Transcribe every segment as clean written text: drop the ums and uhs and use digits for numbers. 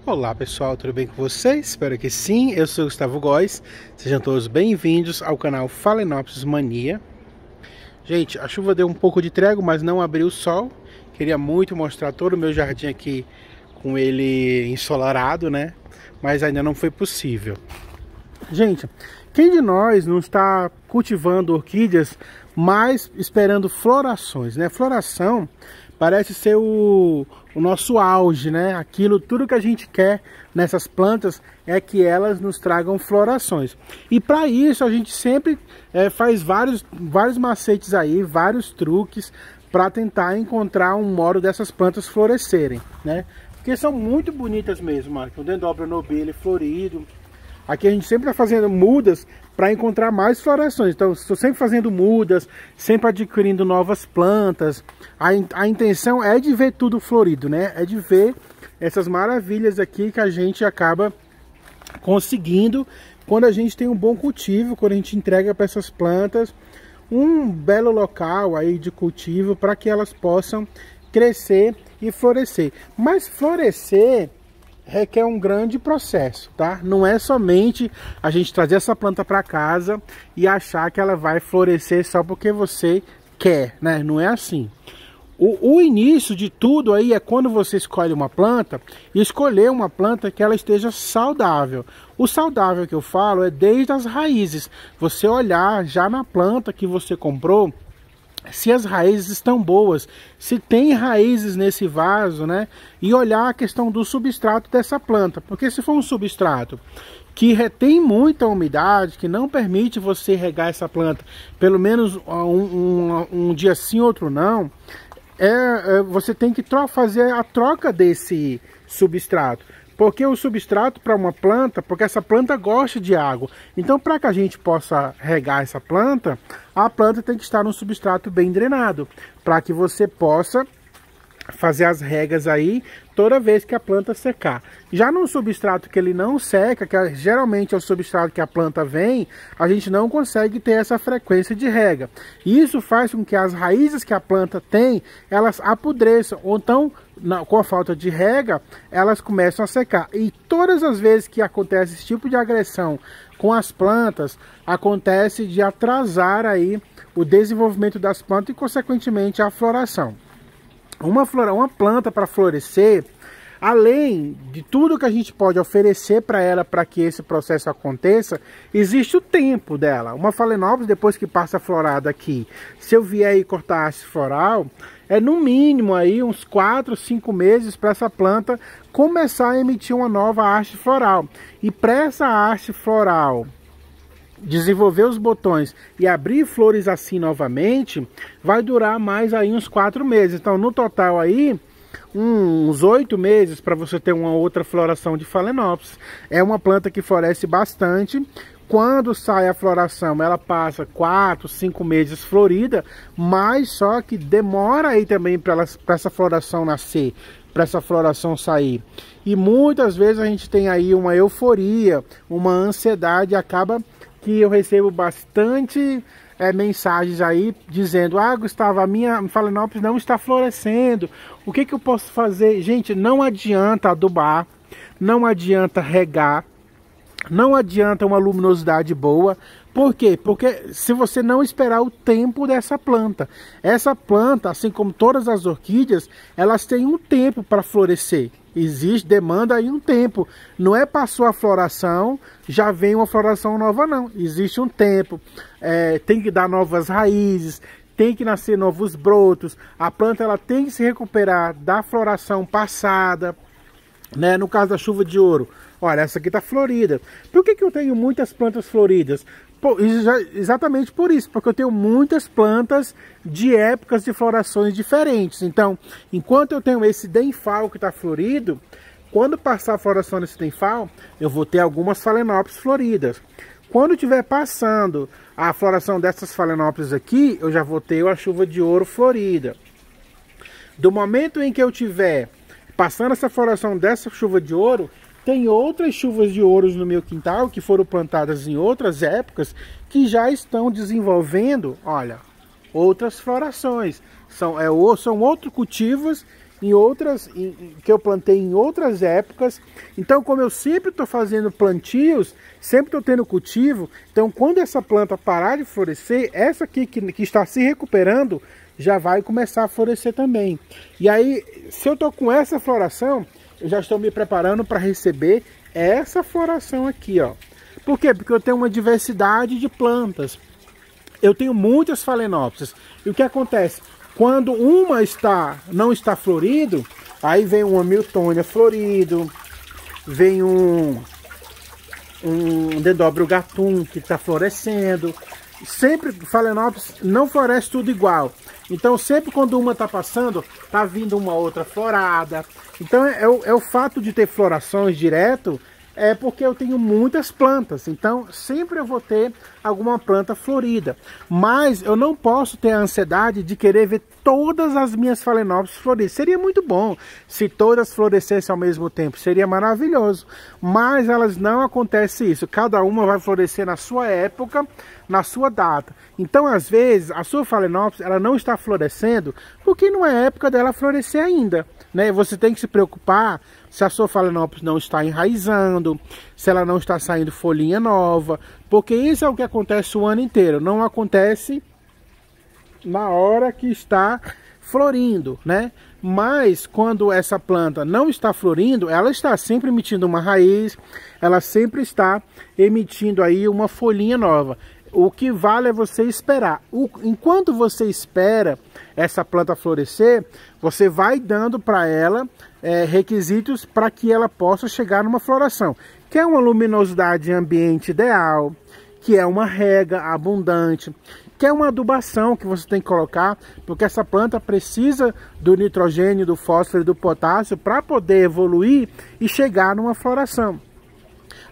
Olá pessoal, tudo bem com vocês? Espero que sim, eu sou o Gustavo Góes. Sejam todos bem-vindos ao canal Phalaenopsis Mania. Gente, a chuva deu um pouco de trégua, mas não abriu o sol. Queria muito mostrar todo o meu jardim aqui com ele ensolarado, né? Mas ainda não foi possível. Gente, quem de nós não está cultivando orquídeas, mas esperando florações, né? Floração parece ser o nosso auge, né? Aquilo, tudo que a gente quer nessas plantas é que elas nos tragam florações. E para isso a gente sempre faz vários macetes aí, vários truques para tentar encontrar um modo dessas plantas florescerem, né? Porque são muito bonitas mesmo, ó. O Dendrobium nobile florido. Aqui a gente sempre está fazendo mudas para encontrar mais florações. Então, estou sempre fazendo mudas, sempre adquirindo novas plantas. A intenção é de ver tudo florido, né? É de ver essas maravilhas aqui que a gente acaba conseguindo quando a gente tem um bom cultivo, quando a gente entrega para essas plantas um belo local aí de cultivo para que elas possam crescer e florescer. Mas florescer requer um grande processo, tá? Não é somente a gente trazer essa planta para casa e achar que ela vai florescer só porque você quer, né? Não é assim. O início de tudo aí é quando você escolhe uma planta e escolher uma planta que ela esteja saudável. O saudável que eu falo é desde as raízes. Você olhar já na planta que você comprou, se as raízes estão boas, se tem raízes nesse vaso, né? E olhar a questão do substrato dessa planta, porque se for um substrato que retém muita umidade, que não permite você regar essa planta, pelo menos um dia sim, outro não, você tem que fazer a troca desse substrato. Porque o substrato para uma planta, porque essa planta gosta de água. Então, para que a gente possa regar essa planta, a planta tem que estar num substrato bem drenado, para que você possa fazer as regas aí toda vez que a planta secar. Já num substrato que ele não seca, que geralmente é o substrato que a planta vem, a gente não consegue ter essa frequência de rega. Isso faz com que as raízes que a planta tem, elas apodreçam, ou então, com a falta de rega, elas começam a secar. E todas as vezes que acontece esse tipo de agressão com as plantas, acontece de atrasar aí o desenvolvimento das plantas e, consequentemente, a floração. Uma planta para florescer, além de tudo que a gente pode oferecer para ela para que esse processo aconteça, existe o tempo dela. Uma Phalaenopsis, depois que passa florada aqui, se eu vier e cortar a haste floral, é no mínimo aí uns 4, 5 meses para essa planta começar a emitir uma nova haste floral. E para essa haste floral desenvolver os botões e abrir flores assim novamente, vai durar mais aí uns 4 meses. Então, no total aí, uns 8 meses para você ter uma outra floração de Phalaenopsis. É uma planta que floresce bastante. Quando sai a floração, ela passa 4, 5 meses florida, mas só que demora aí também para essa floração nascer, para essa floração sair. E muitas vezes a gente tem aí uma euforia, uma ansiedade, acaba que eu recebo bastante mensagens aí dizendo: ah, Gustavo, a minha Phalaenopsis não está florescendo, o que eu posso fazer? Gente, não adianta adubar, não adianta regar, não adianta uma luminosidade boa. Por quê? Porque se você não esperar o tempo dessa planta, essa planta, assim como todas as orquídeas, elas têm um tempo para florescer. Demanda aí um tempo. Não é passou a floração, já vem uma floração nova, não. Existe um tempo. Tem que dar novas raízes, tem que nascer novos brotos. A planta ela tem que se recuperar da floração passada, né? No caso da chuva de ouro, olha, essa aqui está florida. Por que eu tenho muitas plantas floridas? Exatamente por isso, porque eu tenho muitas plantas de épocas de florações diferentes. Então, enquanto eu tenho esse denfal que está florido, quando passar a floração desse denfal, eu vou ter algumas Phalaenopsis floridas. Quando estiver passando a floração dessas Phalaenopsis aqui, eu já vou ter a chuva de ouro florida. Do momento em que eu tiver passando essa floração dessa chuva de ouro, tem outras chuvas de ouros no meu quintal que foram plantadas em outras épocas que já estão desenvolvendo, olha, outras florações. São outros cultivos que eu plantei em outras épocas. Então, como eu sempre estou fazendo plantios, sempre estou tendo cultivo, então quando essa planta parar de florescer, essa aqui que está se recuperando, já vai começar a florescer também. E aí, se eu estou com essa floração, eu já estou me preparando para receber essa floração aqui, ó. Por quê? Porque eu tenho uma diversidade de plantas. Eu tenho muitas Phalaenopsis. E o que acontece? Quando uma não está florido, aí vem um Hamiltonia florido, vem um Dendróbio gatum que está florescendo. Sempre Phalaenopsis não floresce tudo igual. Então sempre quando uma está passando, está vindo uma outra florada. Então é o fato de ter florações direto, é porque eu tenho muitas plantas, então sempre eu vou ter alguma planta florida. Mas eu não posso ter a ansiedade de querer ver todas as minhas Phalaenopsis floridas. Seria muito bom se todas florescessem ao mesmo tempo, seria maravilhoso. Mas elas não acontece isso, cada uma vai florescer na sua época, na sua data. Então às vezes a sua Phalaenopsis ela não está florescendo porque não é época dela florescer ainda, né? Você tem que se preocupar se a sua Phalaenopsis não está enraizando, se ela não está saindo folhinha nova, porque isso é o que acontece o ano inteiro, não acontece na hora que está florindo, né? Mas quando essa planta não está florindo, ela está sempre emitindo uma raiz, ela sempre está emitindo aí uma folhinha nova. O que vale é você esperar. Enquanto você espera essa planta florescer, você vai dando para ela requisitos para que ela possa chegar numa floração. Que é uma luminosidade ambiente ideal, que é uma rega abundante, que é uma adubação que você tem que colocar, porque essa planta precisa do nitrogênio, do fósforo e do potássio para poder evoluir e chegar numa floração.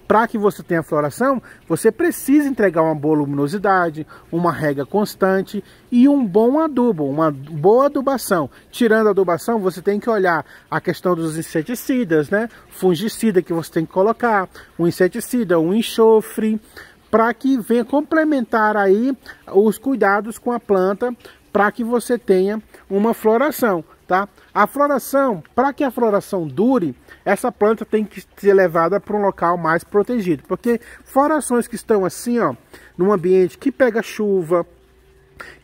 Para que você tenha floração, você precisa entregar uma boa luminosidade, uma rega constante e um bom adubo, uma boa adubação. Tirando a adubação, você tem que olhar a questão dos inseticidas, né? Fungicida que você tem que colocar, um inseticida, um enxofre, para que venha complementar aí os cuidados com a planta, para que você tenha uma floração, tá? A floração, para que a floração dure, essa planta tem que ser levada para um local mais protegido, porque florações que estão assim, ó, num ambiente que pega chuva,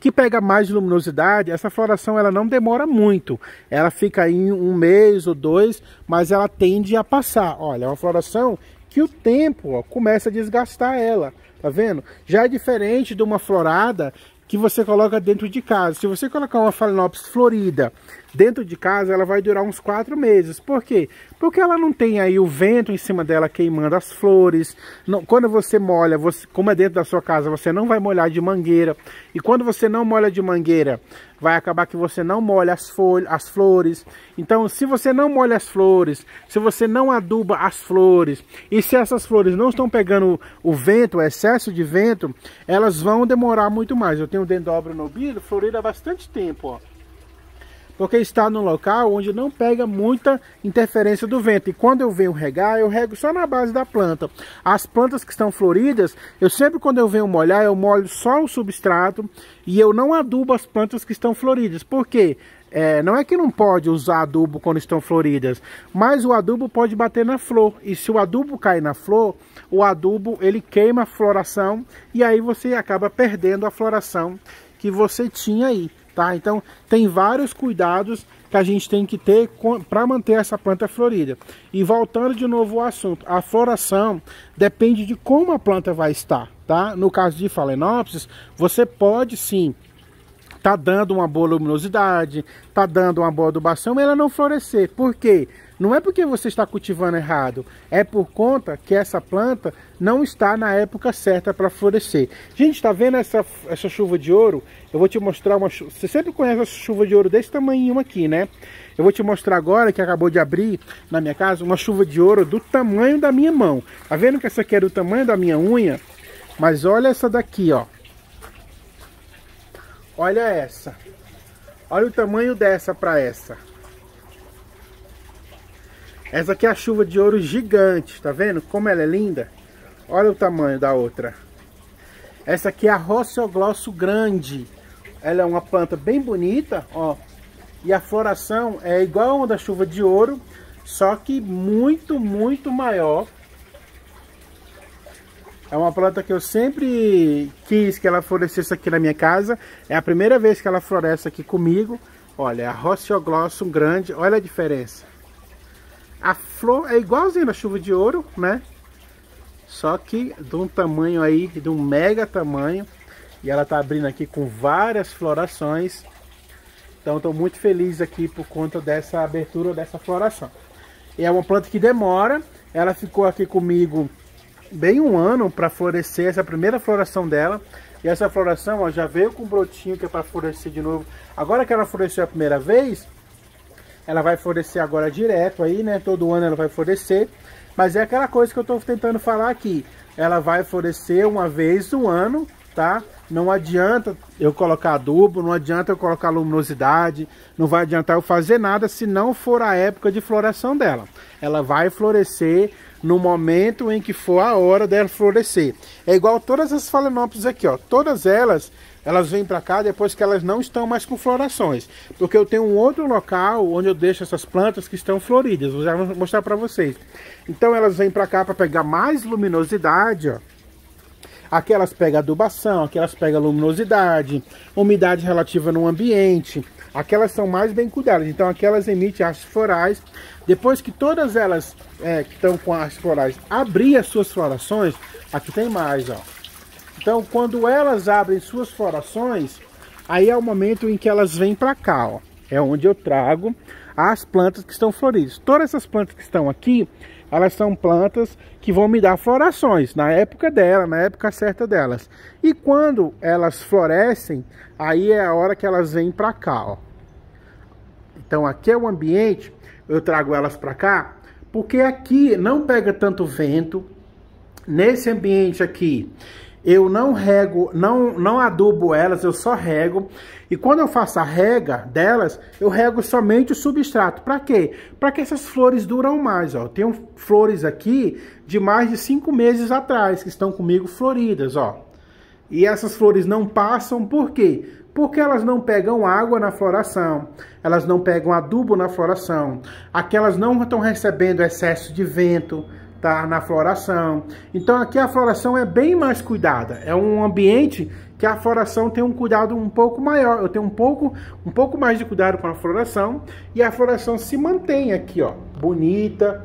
que pega mais luminosidade, essa floração ela não demora muito, ela fica em 1 mês ou 2, mas ela tende a passar. Olha, é uma floração que o tempo, ó, começa a desgastar ela, tá vendo? Já é diferente de uma florada que você coloca dentro de casa. Se você colocar uma Phalaenopsis florida dentro de casa, ela vai durar uns 4 meses. Por quê? Porque ela não tem aí o vento em cima dela queimando as flores. Não, quando você molha, como é dentro da sua casa, você não vai molhar de mangueira. E quando você não molha de mangueira, vai acabar que você não molha as flores. Então, se você não molha as flores, se você não aduba as flores, e se essas flores não estão pegando o vento, o excesso de vento, elas vão demorar muito mais. Eu tenho o Dendróbio nobilido florido há bastante tempo, ó. Porque está num local onde não pega muita interferência do vento. E quando eu venho regar, eu rego só na base da planta. As plantas que estão floridas, eu sempre quando eu venho molhar, eu molho só o substrato e eu não adubo as plantas que estão floridas. Por quê? Não é que não pode usar adubo quando estão floridas, mas o adubo pode bater na flor. E se o adubo cair na flor, o adubo ele queima a floração e aí você acaba perdendo a floração que você tinha aí. Tá? Então tem vários cuidados que a gente tem que ter para manter essa planta florida. E voltando de novo ao assunto, a floração depende de como a planta vai estar, tá? No caso de Phalaenopsis, você pode sim tá dando uma boa luminosidade, tá dando uma boa adubação, mas ela não florescer. Por quê? Não é porque você está cultivando errado, é por conta que essa planta não está na época certa para florescer. Gente, tá vendo essa chuva de ouro? Eu vou te mostrar uma chuva. Você sempre conhece essa chuva de ouro desse tamanho aqui, né? Eu vou te mostrar agora, que acabou de abrir na minha casa, uma chuva de ouro do tamanho da minha mão. Tá vendo que essa aqui é do tamanho da minha unha? Mas olha essa daqui, ó. Olha essa. Olha o tamanho dessa para essa. Essa aqui é a chuva de ouro gigante, tá vendo como ela é linda? Olha o tamanho da outra. Essa aqui é a Roseoglosso grande. Ela é uma planta bem bonita, ó. E a floração é igual a uma da chuva de ouro, só que muito, muito maior. É uma planta que eu sempre quis que ela florescesse aqui na minha casa. É a primeira vez que ela floresce aqui comigo. Olha, a Roseoglossum grande, olha a diferença. A flor é igualzinha da chuva de ouro, né? Só que de um tamanho aí, de um mega tamanho. E ela tá abrindo aqui com várias florações. Então estou muito feliz aqui por conta dessa abertura, dessa floração. E é uma planta que demora. Ela ficou aqui comigo bem um ano para florescer, essa primeira floração dela. E essa floração, ó, já veio com um brotinho que é para florescer de novo. Agora que ela floresceu a primeira vez, ela vai florescer agora direto aí, né? Todo ano ela vai florescer. Mas é aquela coisa que eu estou tentando falar aqui. Ela vai florescer uma vez no ano, tá? Não adianta eu colocar adubo, não adianta eu colocar luminosidade, não vai adiantar eu fazer nada se não for a época de floração dela. Ela vai florescer no momento em que for a hora dela florescer. É igual todas as Phalaenopsis aqui, ó. Todas elas vêm para cá depois que elas não estão mais com florações. Porque eu tenho um outro local onde eu deixo essas plantas que estão floridas. Vou já mostrar para vocês. Então elas vêm para cá para pegar mais luminosidade, ó. Aquelas pegam adubação, aquelas pegam luminosidade, umidade relativa no ambiente. Aquelas são mais bem cuidadas, então aquelas emitem hastes florais. Depois que todas elas que estão com hastes florais abrir as suas florações, aqui tem mais, ó. Então quando elas abrem suas florações, aí é o momento em que elas vêm para cá, ó. É onde eu trago as plantas que estão floridas. Todas essas plantas que estão aqui, elas são plantas que vão me dar florações na época dela, na época certa delas. E quando elas florescem, aí é a hora que elas vêm para cá, ó. Então aqui é o ambiente, eu trago elas para cá, porque aqui não pega tanto vento. Nesse ambiente aqui, eu não rego, não adubo elas, eu só rego. E quando eu faço a rega delas, eu rego somente o substrato. Para quê? Para que essas flores duram mais, ó. Eu tenho flores aqui de mais de 5 meses atrás, que estão comigo floridas, ó. E essas flores não passam, por quê? Porque elas não pegam água na floração, elas não pegam adubo na floração, aquelas não estão recebendo excesso de vento, tá, na floração. Então aqui a floração é bem mais cuidada. É um ambiente que a floração tem um cuidado um pouco maior. Eu tenho um pouco mais de cuidado com a floração. E a floração se mantém aqui, ó, bonita,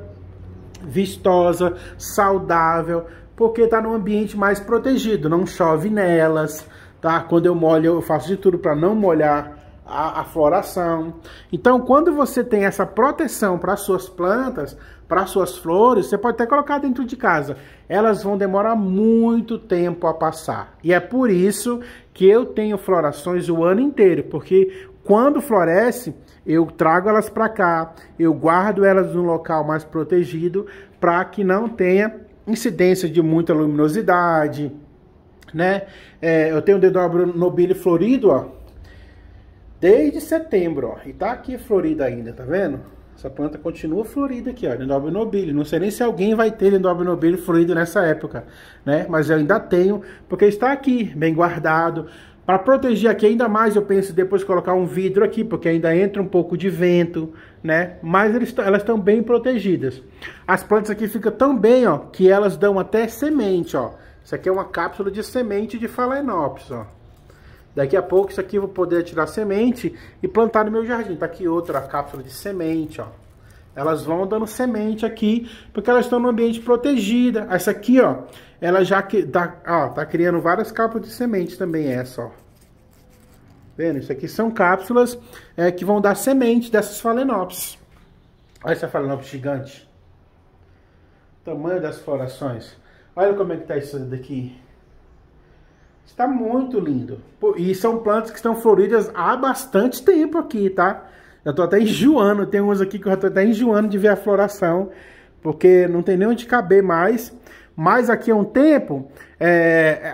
vistosa, saudável, porque está num ambiente mais protegido. Não chove nelas, tá? Quando eu molho, eu faço de tudo para não molhar a floração. Então, quando você tem essa proteção para as suas plantas, para as suas flores, você pode até colocar dentro de casa. Elas vão demorar muito tempo a passar. E é por isso que eu tenho florações o ano inteiro, porque quando floresce, eu trago elas para cá, eu guardo elas num local mais protegido, para que não tenha incidência de muita luminosidade, né? Eu tenho o Dendrobium nobile florido, ó, desde setembro, ó, e tá aqui florida ainda, tá vendo? Essa planta continua florida aqui, ó, Dendrobium nobile. Não sei nem se alguém vai ter Dendrobium nobile florido nessa época, né? Mas eu ainda tenho, porque está aqui, bem guardado. Para proteger aqui ainda mais, eu penso depois colocar um vidro aqui, porque ainda entra um pouco de vento, né? Mas elas estão bem protegidas. As plantas aqui ficam tão bem, ó, que elas dão até semente, ó. Isso aqui é uma cápsula de semente de Phalaenopsis, ó. Daqui a pouco isso aqui eu vou poder tirar semente e plantar no meu jardim. Tá aqui outra cápsula de semente, ó. Elas vão dando semente aqui, porque elas estão no ambiente protegido. Essa aqui, ó, ela já tá criando várias cápsulas de semente também, essa, ó. Vendo? Isso aqui são cápsulas que vão dar semente dessas Phalaenopsis. Olha essa Phalaenopsis gigante. O tamanho das florações. Olha como é que tá isso daqui. Está muito lindo. E são plantas que estão floridas há bastante tempo aqui, tá? Eu tô até enjoando. Tem umas aqui que eu já tô até enjoando de ver a floração, porque não tem nem onde caber mais. Mas aqui há um tempo,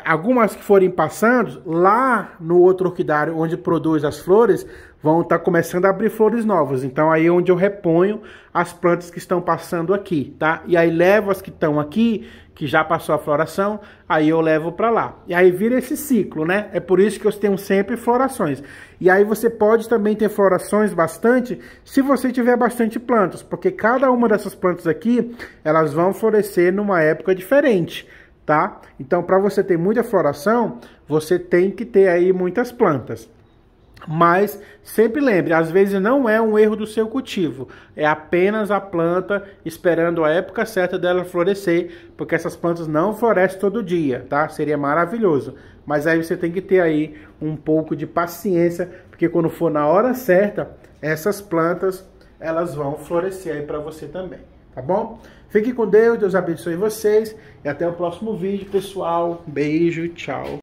algumas que forem passando, lá no outro orquidário onde produz as flores, vão estar começando a abrir flores novas. Então aí é onde eu reponho as plantas que estão passando aqui, tá? E aí levo as que estão aqui, que já passou a floração, aí eu levo para lá. E aí vira esse ciclo, né? É por isso que eu tenho sempre florações. E aí você pode também ter florações bastante, se você tiver bastante plantas, porque cada uma dessas plantas aqui, elas vão florescer numa época diferente, tá? Então, para você ter muita floração, você tem que ter aí muitas plantas. Mas sempre lembre, às vezes não é um erro do seu cultivo, é apenas a planta esperando a época certa dela florescer, porque essas plantas não florescem todo dia, tá? Seria maravilhoso, mas aí você tem que ter aí um pouco de paciência, porque quando for na hora certa, essas plantas elas vão florescer aí para você também, tá bom? Fique com Deus, Deus abençoe vocês e até o próximo vídeo, pessoal. Beijo, tchau.